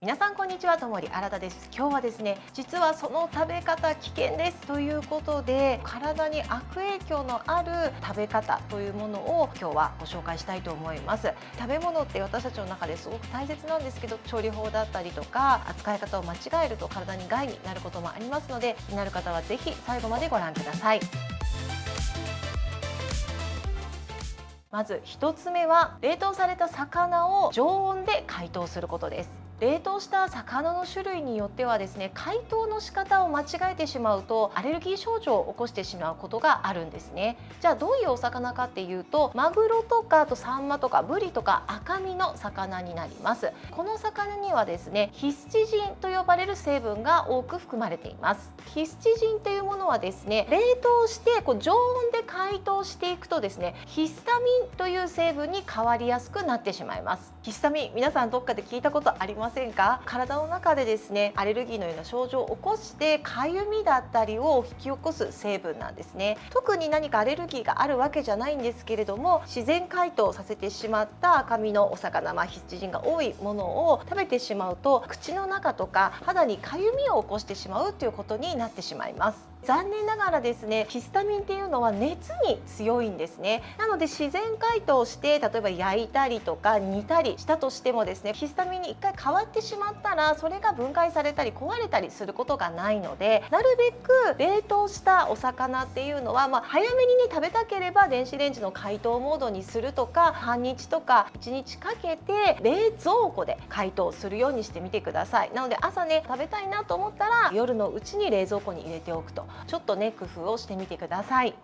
皆さんこんにちは、ともり新です。今日はですね、実はその食べ方危険ですということで、体に悪影響のある食べ方というものを今日はご紹介したいと思います。食べ物って私たちの中ですごく大切なんですけど、調理法だったりとか扱い方を間違えると体に害になることもありますので、気になる方はぜひ最後までご覧ください。まず1つ目は、冷凍された魚を常温で解凍することです。冷凍した魚の種類によってはですね、解凍の仕方を間違えてしまうとアレルギー症状を起こしてしまうことがあるんですね。じゃあどういうお魚かっていうと、マグロとかあとサンマとかブリとか赤身の魚になります。この魚にはですね、ヒスチジンと呼ばれる成分が多く含まれています。ヒスチジンというものはですね、冷凍して常温で解凍していくとですね、ヒスタミンという成分に変わりやすくなってしまいます。ヒスタミン、皆さんどっかで聞いたことありますか？体の中でですね、アレルギーのような症状を起こしてかゆみだったりを引き起こす成分なんですね。特に何かアレルギーがあるわけじゃないんですけれども、自然解凍させてしまった赤身のお魚、ヒスチジンが多いものを食べてしまうと、口の中とか肌にかゆみを起こしてしまうということになってしまいます。残念ながらですね、ヒスタミンっていうのは熱に強いんですね。なので自然解凍して例えば焼いたりとか煮たりしたとしてもですね、ヒスタミンに一回変わってしまったらそれが分解されたり壊れたりすることがないので、なるべく冷凍したお魚っていうのは、早めにね食べたければ電子レンジの解凍モードにするとか、半日とか1日かけて冷蔵庫で解凍するようにしてみてください。なので朝ね食べたいなと思ったら夜のうちに冷蔵庫に入れておくと、ちょっとね工夫をしてみてください。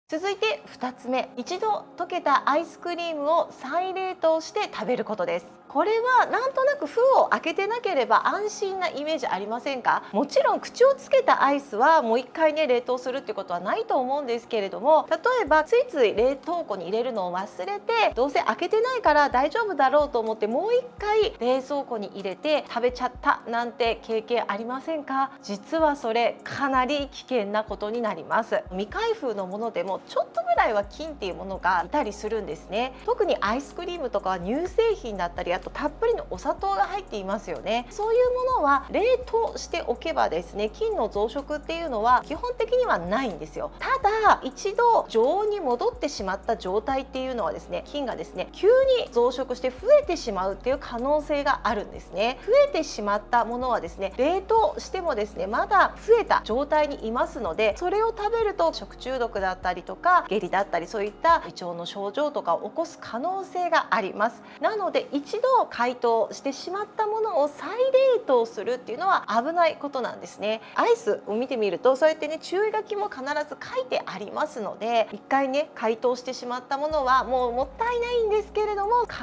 続いて2つ目、一度溶けたアイスクリームを再冷凍して食べることです。これはなんとなく封を開けてなければ安心なイメージありませんか？もちろん口をつけたアイスはもう一回ね冷凍するっていうことはないと思うんですけれども、例えばついつい冷凍庫に入れるのを忘れて、どうせ開けてないから大丈夫だろうと思ってもう一回冷蔵庫に入れて食べちゃったなんて経験ありませんか？実はそれかなり危険なことになります。未開封のものでもちょっとぐらいは菌っていうものがいたりするんですね。特にアイスクリームとかは乳製品だったり、あとたっぷりのお砂糖が入っていますよね。そういうものは冷凍しておけばですね、菌の増殖っていうのは基本的にはないんですよ。ただ一度常温に戻ってしまった状態っていうのはですね、菌がですね急に増殖して増えてしまうっていう可能性があるんですね。増えてしまったものはですね、冷凍してもですねまだ増えた状態にいますので、それを食べると食中毒だったりとか下痢だったり、そういった胃腸の症状とかを起こす可能性があります。なので一度解凍してしまったものを再冷凍するっていうのは危ないことなんですね。アイスを見てみるとそうやってね注意書きも必ず書いてありますので、一回ね解凍してしまったものはもうもったいないんですけれども、必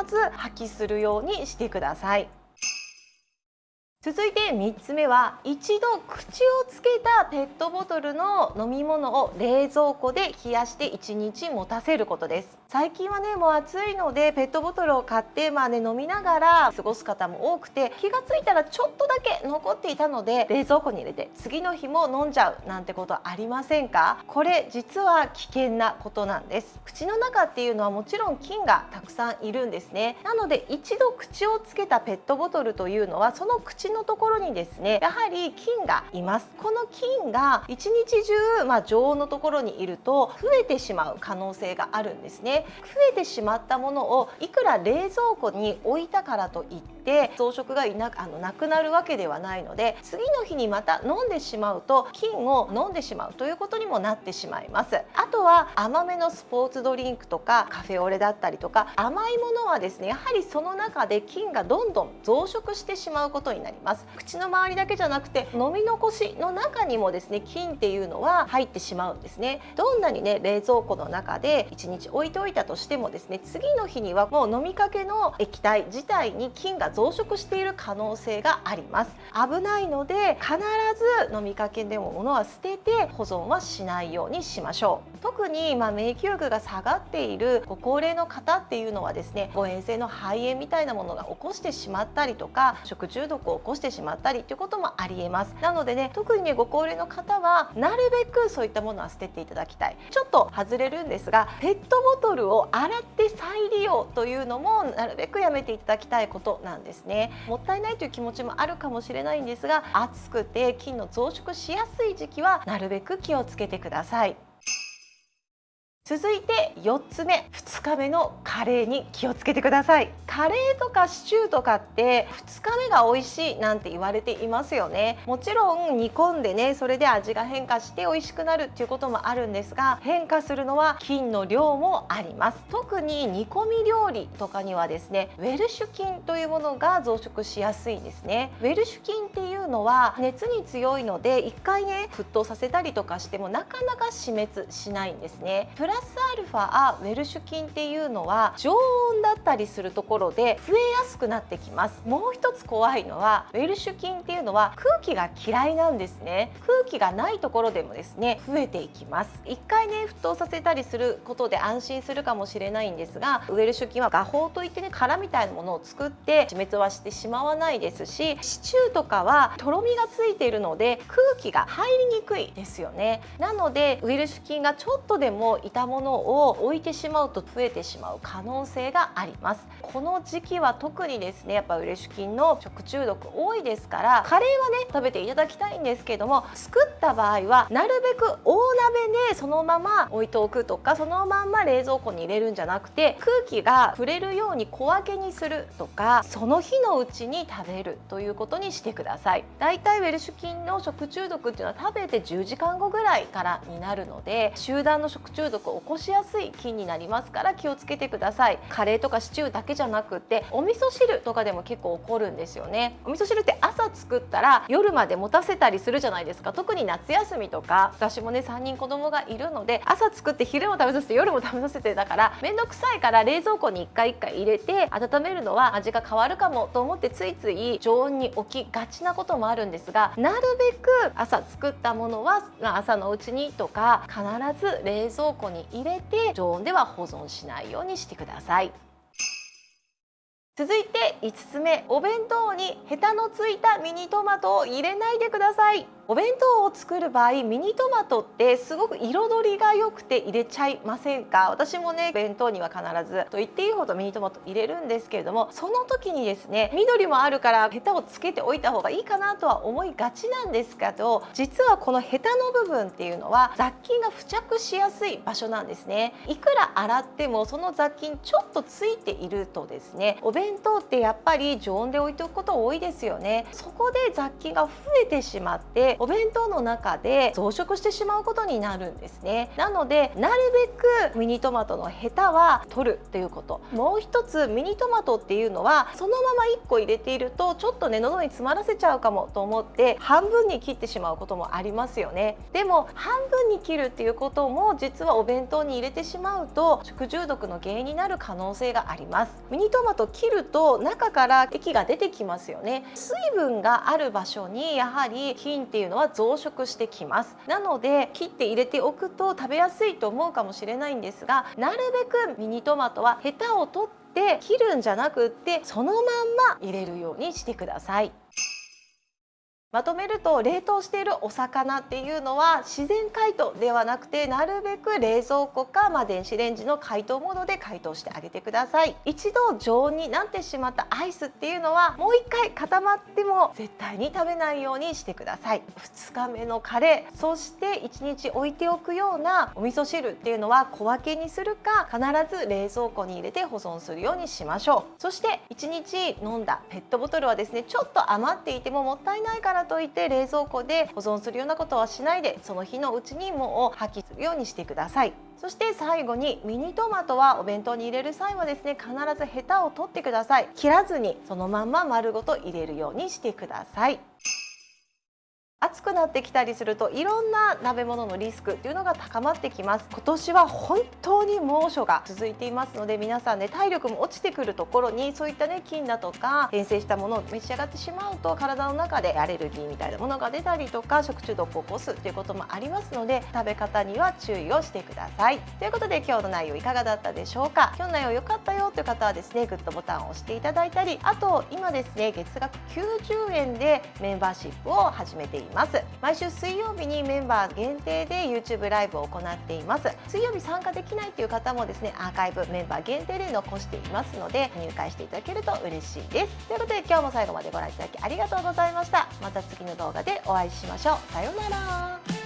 ず破棄するようにしてください。続いて3つ目は、一度口をつけたペットボトルの飲み物を冷蔵庫で冷やして1日持たせることです。最近はねもう暑いのでペットボトルを買って飲みながら過ごす方も多くて、気がついたらちょっとだけ残っていたので冷蔵庫に入れて次の日も飲んじゃうなんてことありませんか？これ実は危険なことなんです。口の中っていうのはもちろん菌がたくさんいるんですね。なので一度口をつけたペットボトルというのはその口のところにですねやはり菌がいます。この菌が一日中、常温のところにいると増えてしまう可能性があるんですね。増えてしまったものをいくら冷蔵庫に置いたからといって増殖がなくなるわけではないので、次の日にまた飲んでしまうと菌を飲んでしまうということにもなってしまいます。あとは甘めのスポーツドリンクとかカフェオレだったりとか甘いものはですね、やはりその中で菌がどんどん増殖してしまうことになります。口の周りだけじゃなくて飲み残しの中にもですね菌っていうのは入ってしまうんですね。どんなにね冷蔵庫の中で1日置いておいたとしてもですね、次の日にはもう飲みかけの液体自体に菌が増殖している可能性があります。危ないので必ず飲みかけでもものは捨てて保存はしないようにしましょう。特に免疫力が下がっているご高齢の方っていうのはですね、誤嚥性の肺炎みたいなものが起こしてしまったりとか、食中毒を起こしてしまったりということもありえます。なのでね、特にねご高齢の方はなるべくそういったものは捨てていただきたい。ちょっと外れるんですが、ペットボトルを洗って再利用というのもなるべくやめていただきたいことなんですね。もったいないという気持ちもあるかもしれないんですが、暑くて菌の増殖しやすい時期はなるべく気をつけてください。続いて4つ目、2日目のカレーに気をつけてください。カレーとかシチューとかって2日目が美味しいなんて言われていますよね。もちろん煮込んでね、それで味が変化して美味しくなるっていうこともあるんですが、変化するのは菌の量もあります。特に煮込み料理とかにはですね、ウェルシュ菌というものが増殖しやすいんですね。ウェルシュ菌っていうのは熱に強いので、1回ね沸騰させたりとかしてもなかなか死滅しないんですね。プラスアルファウェルシュ菌っていうのは常温だったりするところで増えやすくなってきます。もう一つ怖いのは、ウェルシュ菌っていうのは空気が嫌いなんですね。空気がないところでもですね増えていきます。一回ね沸騰させたりすることで安心するかもしれないんですが、ウェルシュ菌は芽胞といってね殻みたいなものを作って死滅はしてしまわないですし、シチューとかはとろみがついているので空気が入りにくいですよね。なのでウェルシュ菌がちょっとでもいたものを置いてしまうと増えてしまう可能性があります。この時期は特にですね、やっぱウェルシュ菌の食中毒多いですから、カレーはね食べていただきたいんですけども、作った場合はなるべく大鍋でそのまま置いておくとか、そのまんま冷蔵庫に入れるんじゃなくて、空気が触れるように小分けにするとか、その日のうちに食べるということにしてください。だいたいウェルシュ菌の食中毒っていうのは食べて10時間後ぐらいからになるので、集団の食中毒を起こしやすい菌になりますから気をつけてください。カレーとかシチューだけじゃなくて、お味噌汁とかでも結構起こるんですよね。お味噌汁って朝作ったら夜まで持たせたりするじゃないですか。特に夏休みとか、私もね3人子供がいるので、朝作って昼も食べさせて夜も食べさせて、だからめんどくさいから冷蔵庫に1回1回入れて温めるのは味が変わるかもと思ってついつい常温に置きがちなこともあるんですが、なるべく朝作ったものは朝のうちにとか、必ず冷蔵庫に入れて常温では保存しないようにしてください。続いて5つ目、お弁当にヘタのついたミニトマトを入れないでください。お弁当を作る場合、ミニトマトってすごく彩りが良くて入れちゃいませんか？私もね弁当には必ずと言っていいほどミニトマト入れるんですけれども、その時にですね、緑もあるからヘタをつけておいた方がいいかなとは思いがちなんですけど、実はこのヘタの部分っていうのは雑菌が付着しやすい場所なんですね。いくら洗ってもその雑菌ちょっとついているとですね、お弁当ってやっぱり常温で置いておくこと多いですよね。そこで雑菌が増えてしまってお弁当の中で増殖してしまうことになるんですね。なのでなるべくミニトマトのヘタは取るということ。もう一つ、ミニトマトっていうのはそのまま1個入れているとちょっとね喉に詰まらせちゃうかもと思って半分に切ってしまうこともありますよね。でも半分に切るっていうことも実はお弁当に入れてしまうと食中毒の原因になる可能性があります。ミニトマト切ると中から液が出てきますよね。水分がある場所にやはり菌っていうのは増殖してきます。なので切って入れておくと食べやすいと思うかもしれないんですが、なるべくミニトマトはヘタを取って切るんじゃなくってそのまんま入れるようにしてください。まとめると、冷凍しているお魚っていうのは自然解凍ではなくて、なるべく冷蔵庫か、電子レンジの解凍モードで解凍してあげてください。一度常温になってしまったアイスっていうのはもう一回固まっても絶対に食べないようにしてください。2日目のカレー、そして1日置いておくようなお味噌汁っていうのは小分けにするか、必ず冷蔵庫に入れて保存するようにしましょう。そして1日飲んだペットボトルはですね、ちょっと余っていてももったいないからといって冷蔵庫で保存するようなことはしないで、その日のうちにもう破棄するようにしてください。そして最後に、ミニトマトはお弁当に入れる際はですね、必ずヘタを取ってください。切らずにそのまんま丸ごと入れるようにしてください。暑くなってきたりするといろんな鍋物のリスクっていうのが高まってきます。今年は本当に猛暑が続いていますので、皆さんね、体力も落ちてくるところにそういったね、菌だとか変性したものを召し上がってしまうと、体の中でアレルギーみたいなものが出たりとか食中毒を起こすっていうこともありますので、食べ方には注意をしてください。ということで、今日の内容いかがだったでしょうか。今日の内容良かったよという方はですね、グッドボタンを押していただいたり、あと今ですね、月額90円でメンバーシップを始めています。毎週水曜日にメンバー限定で YouTube ライブを行っています。水曜日参加できないという方もですね、アーカイブメンバー限定で残していますので、入会していただけると嬉しいです。ということで、今日も最後までご覧いただきありがとうございました。また次の動画でお会いしましょう。さようなら。